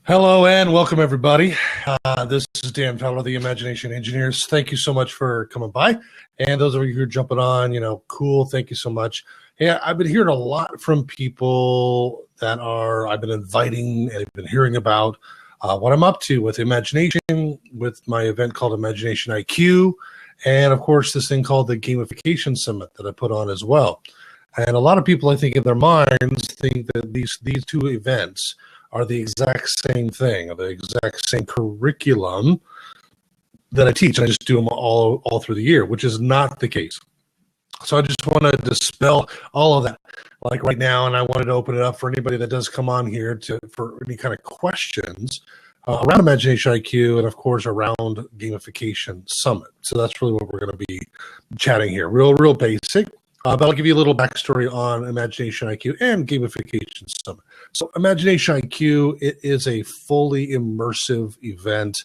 Hello and welcome, everybody. This is Dan Feller, the Imagination Engineers. Thank you so much for coming by. And those of you who are jumping on, cool. Thank you so much. Yeah, I've been hearing a lot from people I've been inviting and I've been hearing about what I'm up to with imagination, with my event called Imagination IQ, and of course, this thing called the Gamification Summit that I put on as well. And a lot of people, I think, in their minds think that these two events are the exact same thing, or the exact same curriculum that I teach. I just do them all through the year, which is not the case. So I just want to dispel all of that, like right now, and I wanted to open it up for anybody that does come on here for any kind of questions around Imagination IQ and, of course, around Gamification Summit. So that's really what we're going to be chatting here. Real basic. But I'll give you a little backstory on Imagination IQ and Gamification Summit. So Imagination IQ, it is a fully immersive event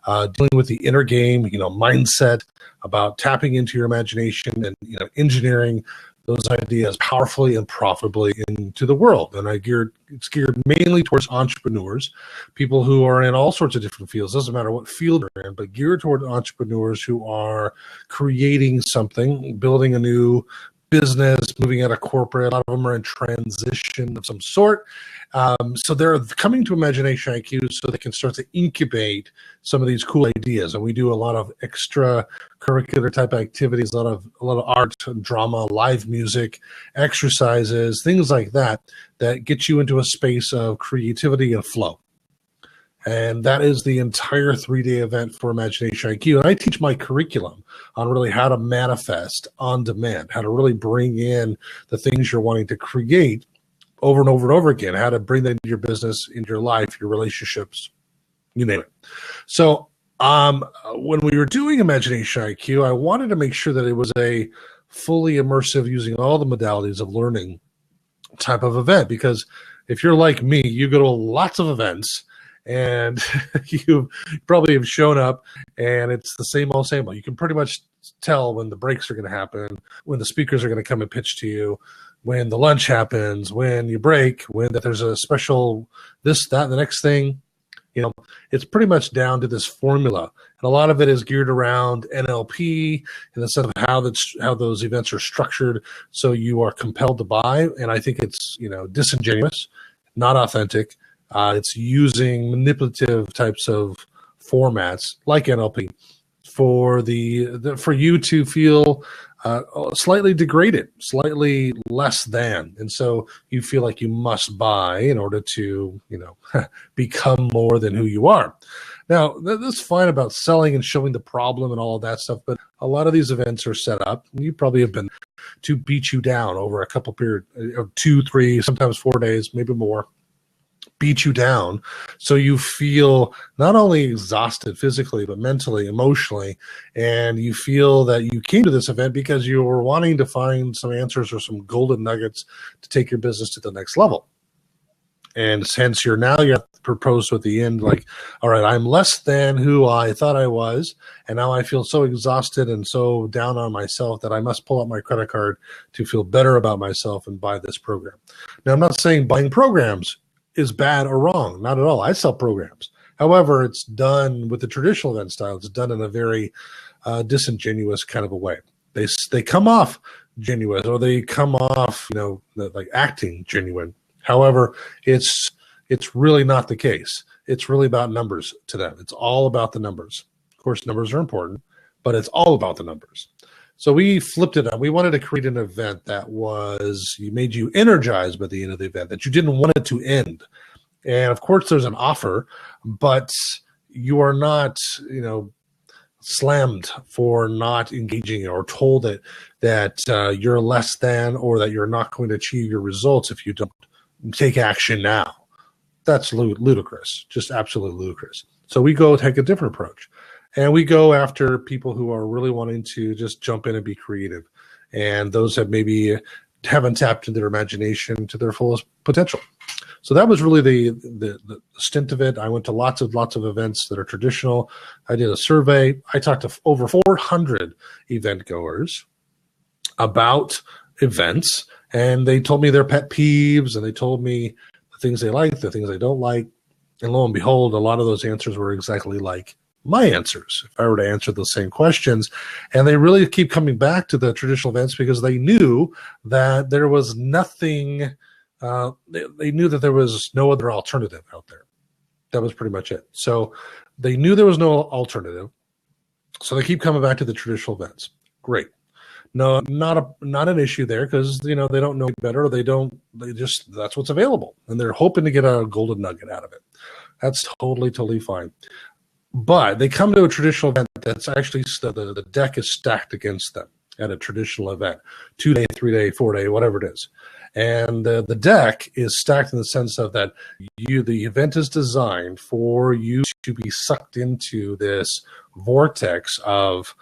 dealing with the inner game, mindset, about tapping into your imagination and, engineering those ideas powerfully and profitably into the world. And it's geared mainly towards entrepreneurs, people who are in all sorts of different fields. Doesn't matter what field they're in, but geared toward entrepreneurs who are creating something, building a new business, moving out of corporate. A lot of them are in transition of some sort. So they're coming to Imagination IQ so they can start to incubate some of these cool ideas. And we do a lot of extracurricular type activities, a lot of art, drama, live music, exercises, things like that get you into a space of creativity and flow. And that is the entire 3-day event for Imagination IQ. And I teach my curriculum on really how to manifest on demand, how to really bring in the things you're wanting to create over and over and over again, how to bring that into your business, into your life, your relationships, you name it. So when we were doing Imagination IQ, I wanted to make sure that it was a fully immersive, using all the modalities of learning type of event. Because if you're like me, you go to lots of events, and you probably have shown up and it's the same old. You can pretty much tell when the breaks are going to happen, when the speakers are going to come and pitch to you, when the lunch happens, when you break, when that there's a special this, that, and the next thing. It's pretty much down to this formula. And a lot of it is geared around NLP in the sense of how those events are structured so you are compelled to buy. And I think it's, disingenuous, not authentic. It's using manipulative types of formats like NLP for you to feel slightly degraded, slightly less than, and so you feel like you must buy in order to become more than who you are. Now, that's fine about selling and showing the problem and all of that stuff, but a lot of these events are set up, and you probably have been to beat you down over a couple period of 2, 3, sometimes 4 days, maybe more. Beat you down so you feel not only exhausted physically but mentally, emotionally, and you feel that you came to this event because you were wanting to find some answers or some golden nuggets to take your business to the next level. And hence you have proposed at the end, like, all right, I'm less than who I thought I was, and now I feel so exhausted and so down on myself that I must pull out my credit card to feel better about myself and buy this program. Now, I'm not saying buying programs is bad or wrong. Not at all. I sell programs. However, it's done with the traditional event style. It's done in a very disingenuous kind of a way. They come off genuine, or they come off, like acting genuine. However, it's really not the case. It's really about numbers to them. It's all about the numbers. Of course, numbers are important, but it's all about the numbers. So we flipped it up. We wanted to create an event that made you energized by the end of the event, that you didn't want it to end. And of course, there's an offer, but you are not, slammed for not engaging or told that you're less than, or that you're not going to achieve your results if you don't take action now. That's ludicrous, just absolutely ludicrous. So we take a different approach. And we go after people who are really wanting to just jump in and be creative, and those that maybe haven't tapped into their imagination to their fullest potential. So that was really the stint of it. I went to lots of events that are traditional. I did a survey. I talked to over 400 event goers about events, and they told me their pet peeves, and they told me the things they like, the things they don't like. And lo and behold, a lot of those answers were exactly like my answers if I were to answer the same questions. And they really keep coming back to the traditional events because they knew that there was nothing, they knew that there was no other alternative out there. That was pretty much it. So they knew there was no alternative. So they keep coming back to the traditional events. Great. No, not an issue there because they don't know better. Or that's what's available, and they're hoping to get a golden nugget out of it. That's totally fine. But they come to a traditional event that's actually the deck is stacked against them at a traditional event, 2-day, 3-day, 4-day, whatever it is. And the deck is stacked in the sense of that the event is designed for you to be sucked into this vortex of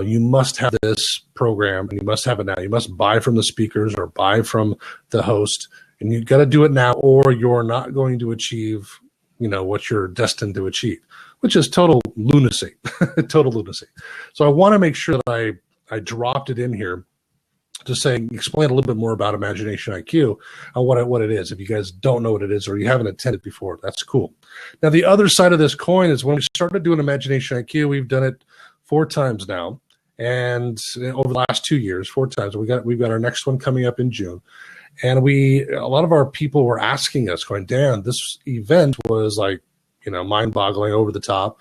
you must have this program and you must have it now. You must buy from the speakers or buy from the host, and you've got to do it now or you're not going to achieve what you're destined to achieve, which is total lunacy. Total lunacy. So I want to make sure that I dropped it in here to explain a little bit more about Imagination IQ and what it is. If you guys don't know what it is or you haven't attended before, that's cool. Now, the other side of this coin is when we started doing Imagination IQ, we've done it 4 times now. And over the last 2 years, 4 times. We've got our next one coming up in June. And a lot of our people were asking us, going, Dan, this event was mind-boggling, over the top,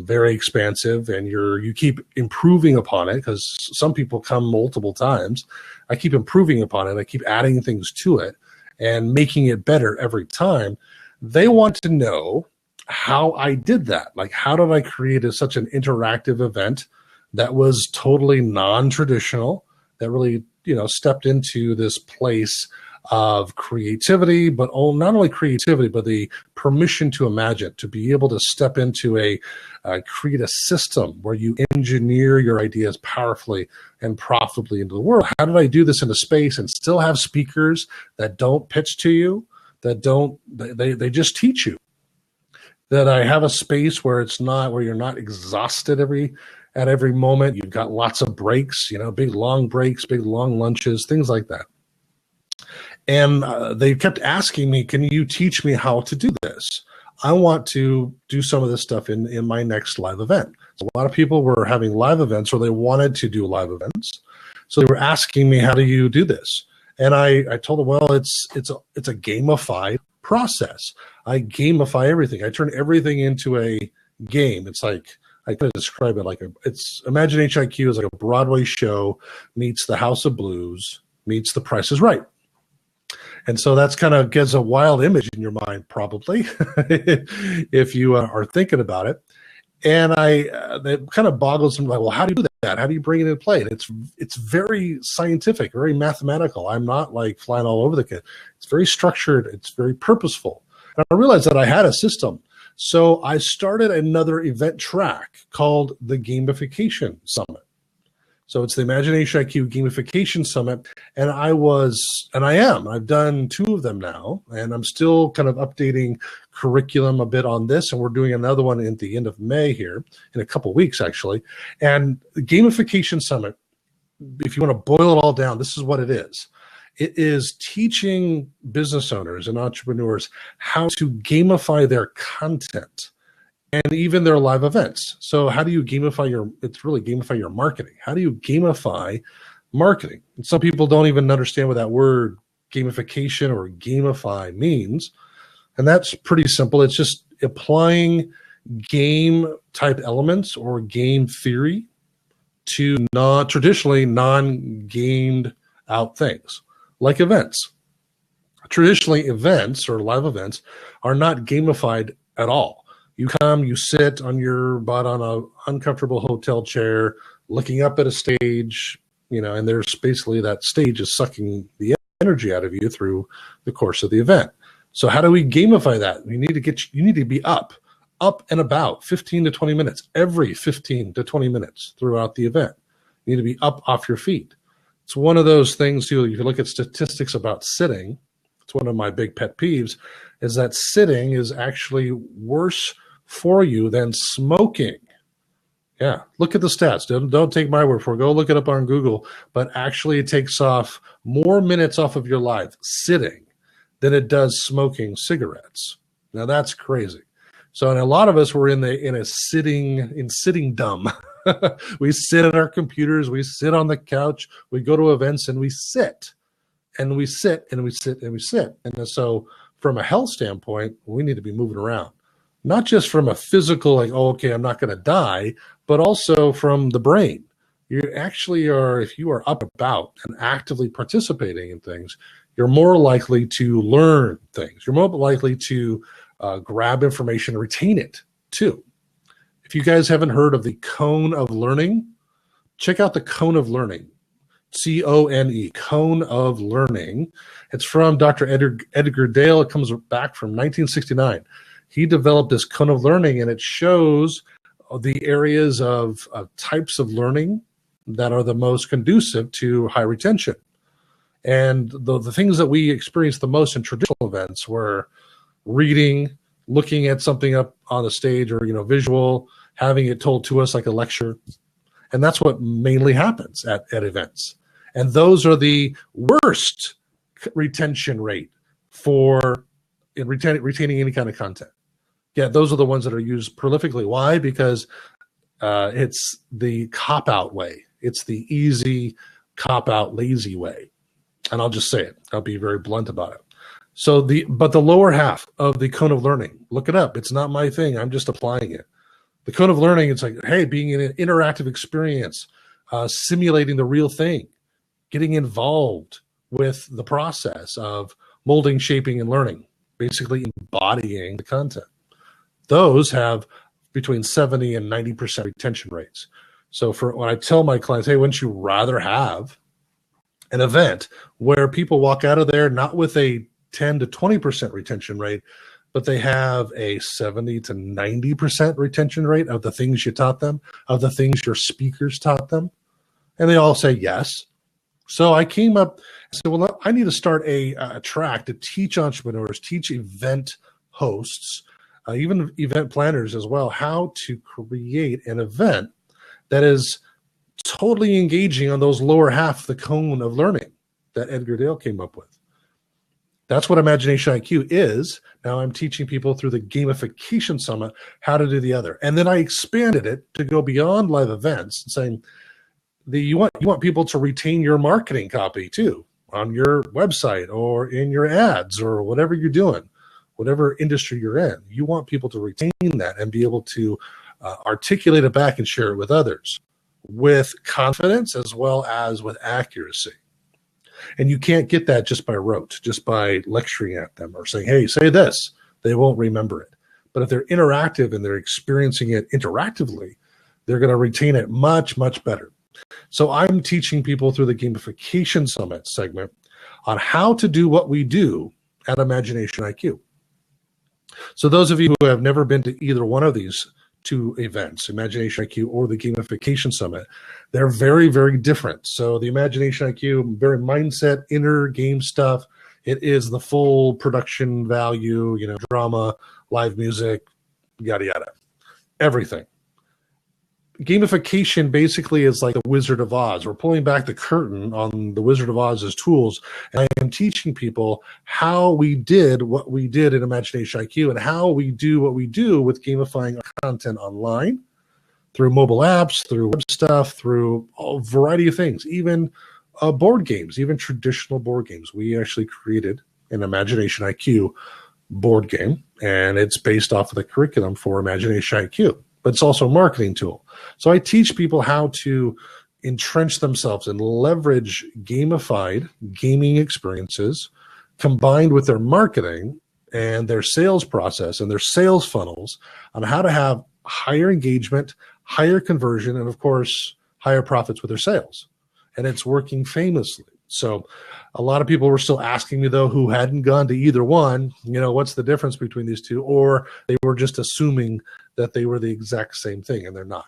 very expansive, and you keep improving upon it because some people come multiple times. I keep improving upon it. I keep adding things to it and making it better every time. They want to know how I did that. Like, how did I create such an interactive event that was totally non-traditional, that really stepped into this place of creativity, but not only creativity, but the permission to imagine, to be able to step into create a system where you engineer your ideas powerfully and profitably into the world. How did I do this in a space and still have speakers that don't pitch to you, they just teach you? That I have a space where you're not exhausted at every moment. You've got lots of breaks, big long breaks, big long lunches, things like that. And they kept asking me, can you teach me how to do this? I want to do some of this stuff in my next live event. So a lot of people were having live events, or they wanted to do live events. So they were asking me, how do you do this? And I told them, well, it's a gamified process. I gamify everything. I turn everything into a game. It's like, I kind of describe it it's Imagination IQ is like a Broadway show meets the House of Blues meets The Price is Right. And so that's kind of gets a wild image in your mind, probably, if you are thinking about it. And that kind of boggles me, like, well, how do you do that? How do you bring it into play? And it's very scientific, very mathematical. I'm not like flying all over the kid. It's very structured. It's very purposeful. And I realized that I had a system. So I started another event track called the Gamification Summit. So it's the Imagination IQ Gamification Summit. And I've done 2 of them now, and I'm still kind of updating curriculum a bit on this. And we're doing another one at the end of May here in a couple weeks, actually. And the Gamification Summit, if you want to boil it all down, this is what it is. It is teaching business owners and entrepreneurs how to gamify their content and even their live events. So how do you gamify your marketing? How do you gamify marketing? And some people don't even understand what that word gamification or gamify means. And that's pretty simple. It's just applying game type elements or game theory to traditionally non-gamed out things like events. Traditionally, events or live events are not gamified at all. You come, you sit on your butt on an uncomfortable hotel chair, looking up at a stage, and there's basically that stage is sucking the energy out of you through the course of the event. So how do we gamify that? You need to be up and about 15 to 20 minutes, every 15 to 20 minutes throughout the event. You need to be up off your feet. It's one of those things, too, if you look at statistics about sitting, it's one of my big pet peeves, is that sitting is actually worse for you than smoking. Yeah, look at the stats. Don't take my word for it. Go look it up on Google. But actually, it takes off more minutes off of your life sitting than it does smoking cigarettes. Now that's crazy. So, and a lot of us were in sitting dumb. We sit at our computers, we sit on the couch, we go to events and we sit and we sit and we sit and we sit. And so from a health standpoint, we need to be moving around, not just from a physical, like, oh, okay, I'm not going to die, but also from the brain. You actually are, if you are up about and actively participating in things, you're more likely to learn things. You're more likely to grab information and retain it too. If you guys haven't heard of the cone of learning, check out the cone of learning, C-O-N-E, cone of learning. It's from Dr. Edgar Dale. It comes back from 1969. He developed this cone of learning, and it shows the areas of types of learning that are the most conducive to high retention. And the things that we experienced the most in traditional events were reading, looking at something up on the stage or, visual, having it told to us like a lecture. And that's what mainly happens at events. And those are the worst retention rate for retaining any kind of content. Yeah, those are the ones that are used prolifically. Why? Because it's the cop-out way. It's the easy cop-out, lazy way. And I'll just say it. I'll be very blunt about it. But the lower half of the cone of learning, look it up. It's not my thing. I'm just applying it. The cone of learning, it's like, hey, being in an interactive experience, simulating the real thing, getting involved with the process of molding, shaping, and learning, basically embodying the content. Those have between 70 and 90% retention rates. So when I tell my clients, hey, wouldn't you rather have an event where people walk out of there not with a 10 to 20% retention rate, but they have a 70 to 90% retention rate of the things you taught them, of the things your speakers taught them? And they all say yes. So I came up and said, well, I need to start a track to teach entrepreneurs, teach event hosts, even event planners as well, how to create an event that is totally engaging on those lower half of the cone of learning that Edgar Dale came up with. That's what Imagination IQ is. Now I'm teaching people through the Gamification Summit how to do the other. And then I expanded it to go beyond live events and saying, you want people to retain your marketing copy too on your website or in your ads or whatever you're doing, whatever industry you're in. You want people to retain that and be able to articulate it back and share it with others with confidence as well as with accuracy. And you can't get that just by rote, just by lecturing at them or saying, hey, say this. They won't remember it. But if they're interactive and they're experiencing it interactively, they're going to retain it much, much better. So I'm teaching people through the Gamification Summit segment on how to do what we do at Imagination IQ. So those of you who have never been to either one of these two events, Imagination IQ or the Gamification Summit, they're very, very different. So the Imagination IQ, very mindset, inner game stuff. It is the full production value, drama, live music, yada, yada, everything. Gamification basically is like the Wizard of Oz. We're pulling back the curtain on the Wizard of Oz's tools, and I am teaching people how we did what we did in Imagination IQ and how we do what we do with gamifying our content online, through mobile apps, through web stuff, through a variety of things, even board games, even traditional board games. We actually created an Imagination IQ board game, and it's based off of the curriculum for Imagination IQ. But it's also a marketing tool. So I teach people how to entrench themselves and leverage gamified gaming experiences combined with their marketing and their sales process and their sales funnels on how to have higher engagement, higher conversion, and of course, higher profits with their sales. And it's working famously. So a lot of people were still asking me, though, who hadn't gone to either one, what's the difference between these two? Or they were just assuming that they were the exact same thing, and they're not.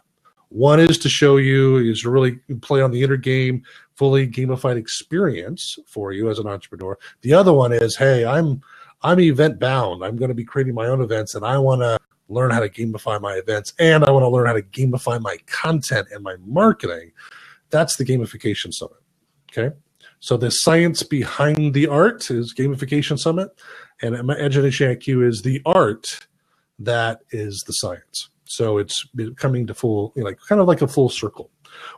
One is to show you, is to really play on the inner game, fully gamified experience for you as an entrepreneur. The other one is, hey, I'm event bound. I'm going to be creating my own events, and I want to learn how to gamify my events, and I want to learn how to gamify my content and my marketing. That's the Gamification Summit, okay? So the science behind the art is Gamification Summit, And imagination IQ is the art that is the science. So it's coming to full, kind of like a full circle.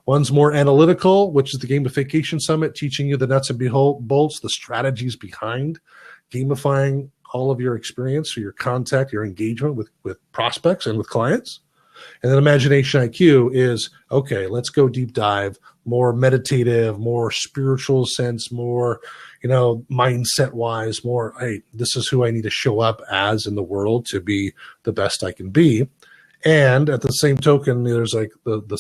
One's more analytical, which is the Gamification Summit, teaching you the nuts and bolts, the strategies behind gamifying all of your experience, or your contact, your engagement with prospects and with clients. And then Imagination IQ is, okay, let's go deep dive, more meditative, more spiritual sense, more, mindset wise, more, hey, this is who I need to show up as in the world to be the best I can be. And at the same token, there's like the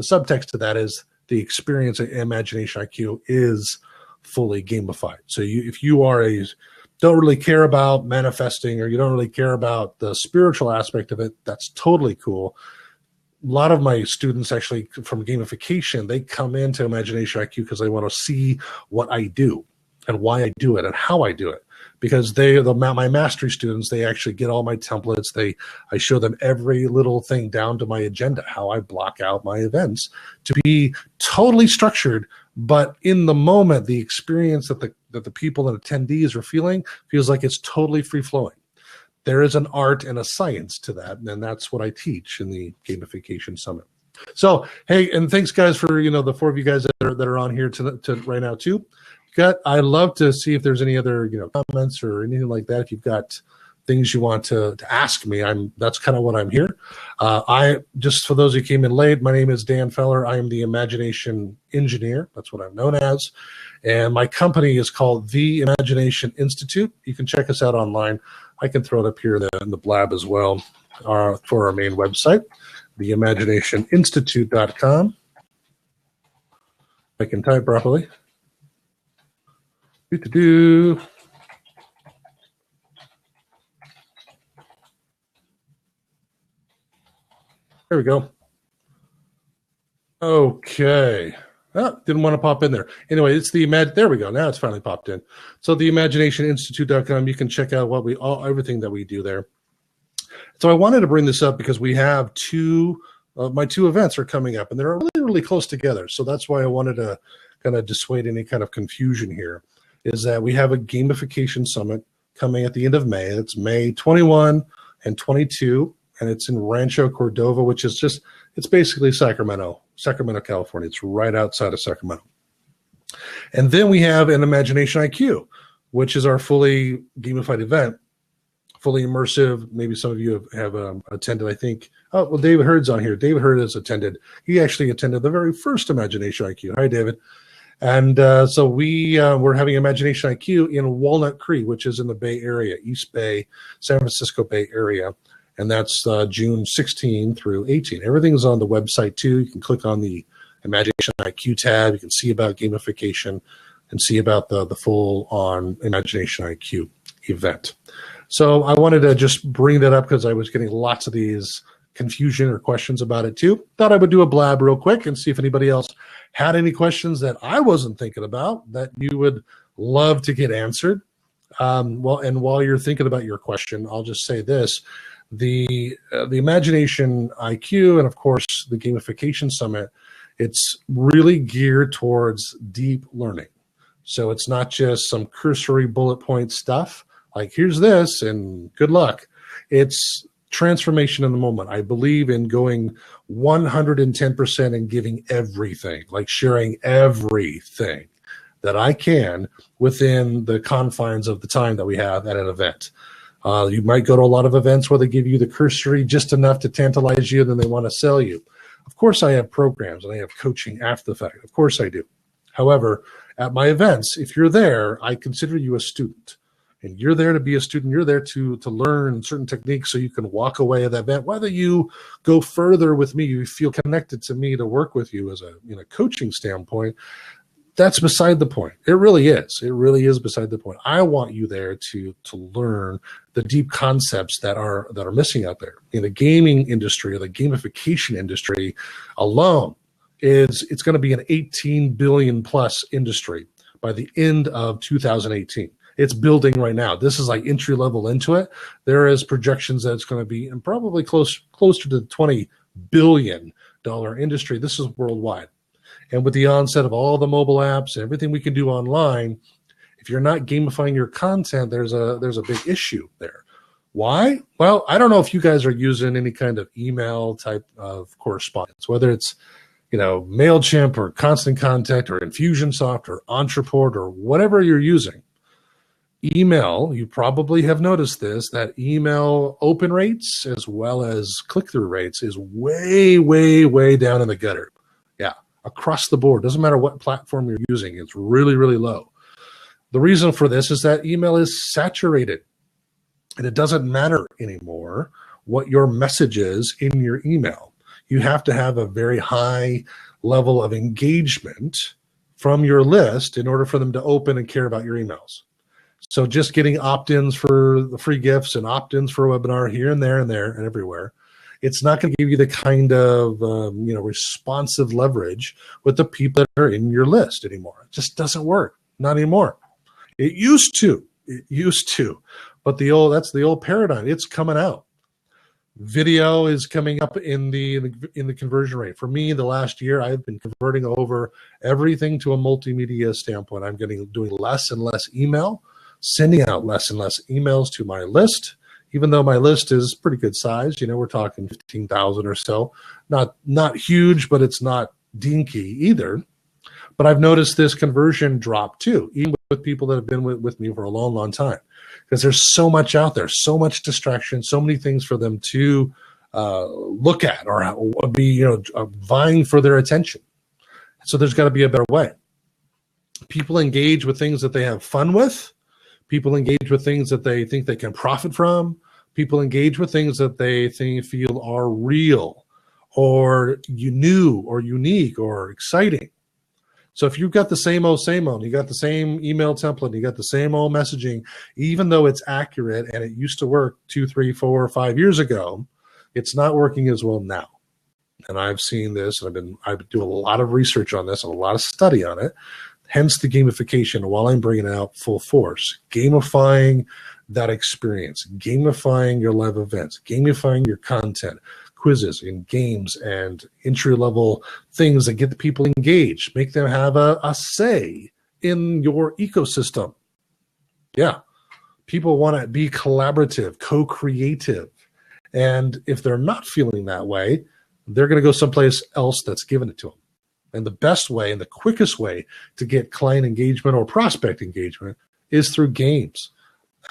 subtext to that is the experience of Imagination IQ is fully gamified. So if you are don't really care about manifesting, or you don't really care about the spiritual aspect of it, that's totally cool. A lot of my students actually from gamification, they come into Imagination IQ because they want to see what I do and why I do it and how I do it. Because my mastery students, they actually get all my templates. I show them every little thing down to my agenda, how I block out my events to be totally structured. But in the moment, the experience that the people and attendees are feeling feels like it's totally free flowing. There is an art and a science to that, and that's what I teach in the Gamification Summit. So, hey, and thanks guys for the four of you guys that are on here to right now too. I'd love to see if there's any other comments or anything like that. If you've got things you want to ask me, that's kind of what I'm here. I just, for those who came in late, my name is Dan Feller. I am the Imagination Engineer. That's what I'm known as. And my company is called The Imagination Institute. You can check us out online. I can throw it up here in the blab as well for our main website, theimaginationinstitute.com. I can type properly. There we go. Okay. Oh, didn't want to pop in there. Anyway, it's there we go. Now it's finally popped in. So theimaginationinstitute.com, you can check out everything that we do there. So I wanted to bring this up because we have my two events are coming up, and they're really, really close together. So that's why I wanted to kind of dissuade any kind of confusion here, is that we have a Gamification Summit coming at the end of May. It's May 21 and 22, and it's in Rancho Cordova, which is it's basically Sacramento, California. It's right outside of Sacramento. And then we have an Imagination IQ, which is our fully gamified event, fully immersive. Maybe some of you have attended, I think. Oh, well, David Hurd's on here. David Hurd has attended. He actually attended the very first Imagination IQ. Hi, David. And so we're having Imagination IQ in Walnut Creek, which is in the Bay Area, East Bay, San Francisco Bay Area. And that's June 16 through 18. Everything's on the website, too. You can click on the Imagination IQ tab. You can see about gamification and see about the full-on Imagination IQ event. So I wanted to just bring that up because I was getting lots of these confusion or questions about it, too. Thought I would do a blab real quick and see if anybody else had any questions that I wasn't thinking about that you would love to get answered. And while you're thinking about your question, I'll just say this. The Imagination IQ and, of course, the Gamification Summit, it's really geared towards deep learning. So it's not just some cursory bullet point stuff like, here's this and good luck. It's transformation in the moment. I believe in going 110% and giving everything, like sharing everything that I can within the confines of the time that we have at an event. You might go to a lot of events where they give you the cursory just enough to tantalize you, then they want to sell you. Of course, I have programs and I have coaching after the fact. Of course I do. However, at my events, if you're there, I consider you a student. And you're there to be a student. You're there to learn certain techniques so you can walk away at that event. Whether you go further with me, you feel connected to me to work with you as a coaching standpoint, that's beside the point. It really is. It really is beside the point. I want you there to learn the deep concepts that are missing out there. In the gaming industry or the gamification industry alone, it's going to be an 18 billion plus industry by the end of 2018. It's building right now. This is like entry level into it. There is projections that it's going to be and probably closer to the $20 billion industry. This is worldwide. And with the onset of all the mobile apps and everything we can do online, If you're not gamifying your content, there's a big issue there. Why? Well, I don't know if you guys are using any kind of email type of correspondence, whether it's, MailChimp or Constant Contact or Infusionsoft or Entreport or whatever you're using. Email, you probably have noticed this, that email open rates as well as click-through rates is way, way, way down in the gutter. Yeah, across the board. Doesn't matter what platform you're using. It's really, really low. The reason for this is that email is saturated. And it doesn't matter anymore what your message is in your email. You have to have a very high level of engagement from your list in order for them to open and care about your emails. So just getting opt-ins for the free gifts and opt-ins for a webinar here and there and everywhere, it's not going to give you the kind of responsive leverage with the people that are in your list anymore. It just doesn't work. Not anymore. It used to. But that's the old paradigm. It's coming out. Video is coming up in the conversion rate. For me, the last year, I've been converting over everything to a multimedia standpoint. I'm doing less and less email, sending out less and less emails to my list, even though my list is pretty good size. We're talking 15,000 or so. Not huge, but it's not dinky either. But I've noticed this conversion drop too, even with people that have been with me for a long, long time. Because there's so much out there, so much distraction, so many things for them to look at or be, vying for their attention. So there's got to be a better way. People engage with things that they have fun with. People engage with things that they think they can profit from. People engage with things that they feel are real or new or unique or exciting. So if you've got the same old, you got the same email template, you got the same old messaging, even though it's accurate and it used to work 2, 3, 4, 5 years ago, it's not working as well now. And I've seen this, and I've been doing a lot of research on this and a lot of study on it. Hence the gamification, while I'm bringing it out full force, gamifying that experience, gamifying your live events, gamifying your content, quizzes and games and entry-level things that get the people engaged, make them have a say in your ecosystem. Yeah, people want to be collaborative, co-creative. And if they're not feeling that way, they're going to go someplace else that's given it to them. And the best way and the quickest way to get client engagement or prospect engagement is through games.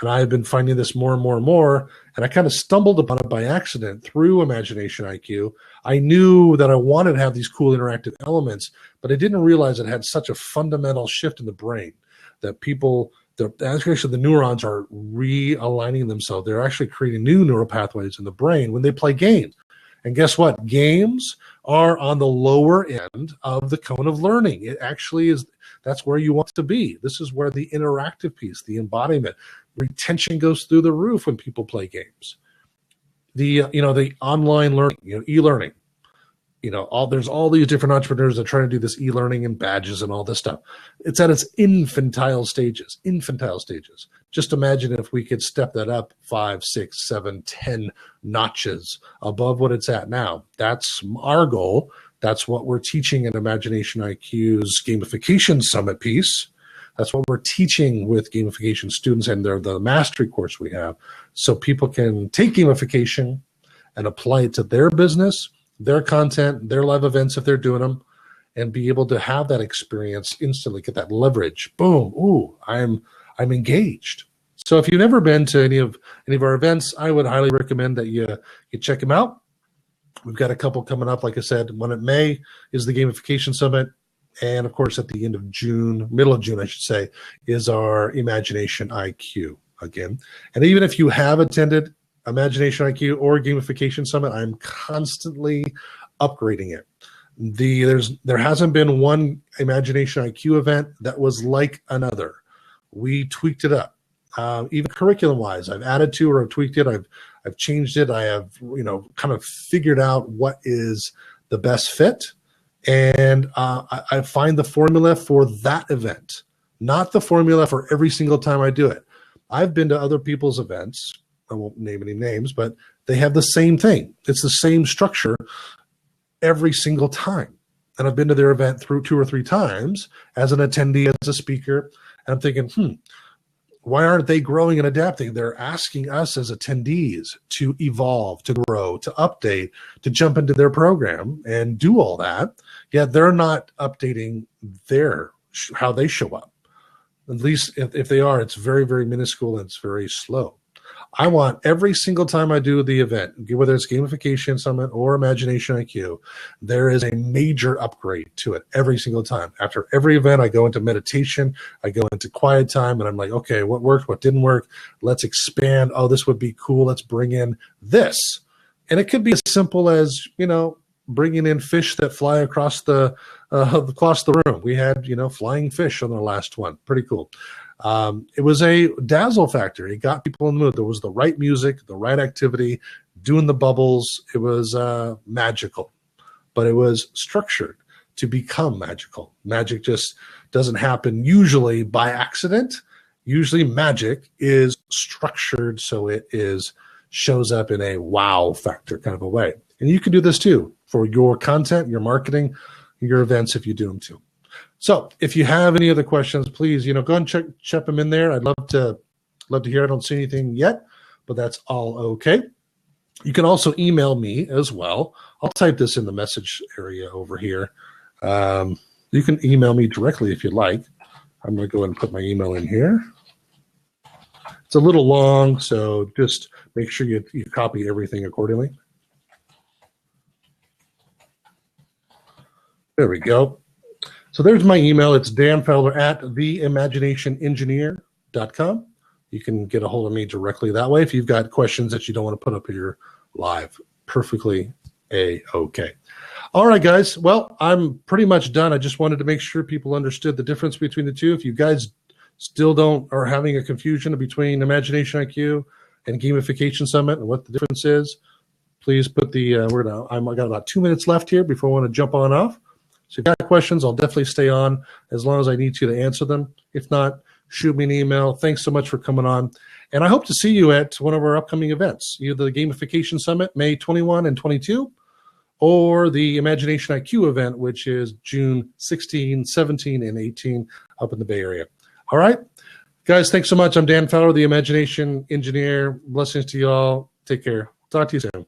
And I've been finding this more and more and more, and I kind of stumbled upon it by accident through Imagination IQ. I knew that I wanted to have these cool interactive elements, but I didn't realize it had such a fundamental shift in the brain that actually the neurons are realigning themselves. They're actually creating new neural pathways in the brain when they play games. And guess what? Games are on the lower end of the cone of learning. It actually is. That's where you want to be. This is where the interactive piece, the embodiment, retention goes through the roof when people play games. The online learning, e-learning. There's all these different entrepreneurs that try to do this e-learning and badges and all this stuff. It's at its infantile stages. Just imagine if we could step that up 5, 6, 7, 10 notches above what it's at now. That's our goal. That's what we're teaching in Imagination IQ's Gamification Summit piece. That's what we're teaching with gamification students and the mastery course we have, so people can take gamification and apply it to their business, their content, their live events if they're doing them, and be able to have that experience instantly, get that leverage. Boom, ooh, I'm engaged. So if you've never been to any of our events, I would highly recommend that you check them out. We've got a couple coming up. Like I said, one in May is the Gamification Summit. And of course, at the end of June, middle of June, I should say, is our Imagination IQ again. And even if you have attended Imagination IQ or Gamification Summit, I'm constantly upgrading it. There hasn't been one Imagination IQ event that was like another. We tweaked it up. Even curriculum-wise, I've added to or I've tweaked it. I've changed it. I have kind of figured out what is the best fit. And I find the formula for that event, not the formula for every single time I do it. I've been to other people's events. I won't name any names, but they have the same thing. It's the same structure every single time. And I've been to their event through 2 or 3 times as an attendee, as a speaker. And I'm thinking, why aren't they growing and adapting? They're asking us as attendees to evolve, to grow, to update, to jump into their program and do all that. Yet they're not updating how they show up. At least if they are, it's very, very minuscule and it's very slow. I want every single time I do the event, whether it's Gamification Summit or Imagination IQ, there is a major upgrade to it every single time. After every event, I go into meditation, I go into quiet time, and I'm like, okay, what worked, what didn't work? Let's expand. Oh, this would be cool. Let's bring in this. And it could be as simple as, bringing in fish that fly across the room. We had, flying fish on the last one. Pretty cool. It was a dazzle factor. It got people in the mood. There was the right music, the right activity, doing the bubbles. It was magical, but it was structured to become magical. Magic just doesn't happen usually by accident. Usually magic is structured so it shows up in a wow factor kind of a way. And you can do this too for your content, your marketing, your events if you do them too. So if you have any other questions, please, go and check them in there. I'd love to hear. I don't see anything yet, but that's all okay. You can also email me as well. I'll type this in the message area over here. You can email me directly if you'd like. I'm going to go ahead and put my email in here. It's a little long, so just make sure you copy everything accordingly. There we go. So there's my email. It's danfowler@theimaginationengineer.com. You can get a hold of me directly that way if you've got questions that you don't want to put up here live. Perfectly A-okay. All right, guys. Well, I'm pretty much done. I just wanted to make sure people understood the difference between the two. If you guys still are having a confusion between Imagination IQ and Gamification Summit and what the difference is, please put I've got about 2 minutes left here before I want to jump on off. So if you've got questions, I'll definitely stay on as long as I need to answer them. If not, shoot me an email. Thanks so much for coming on. And I hope to see you at one of our upcoming events, either the Gamification Summit, May 21 and 22, or the Imagination IQ event, which is June 16, 17, and 18 up in the Bay Area. All right. Guys, thanks so much. I'm Dan Fowler, the Imagination Engineer. Blessings to you all. Take care. Talk to you soon.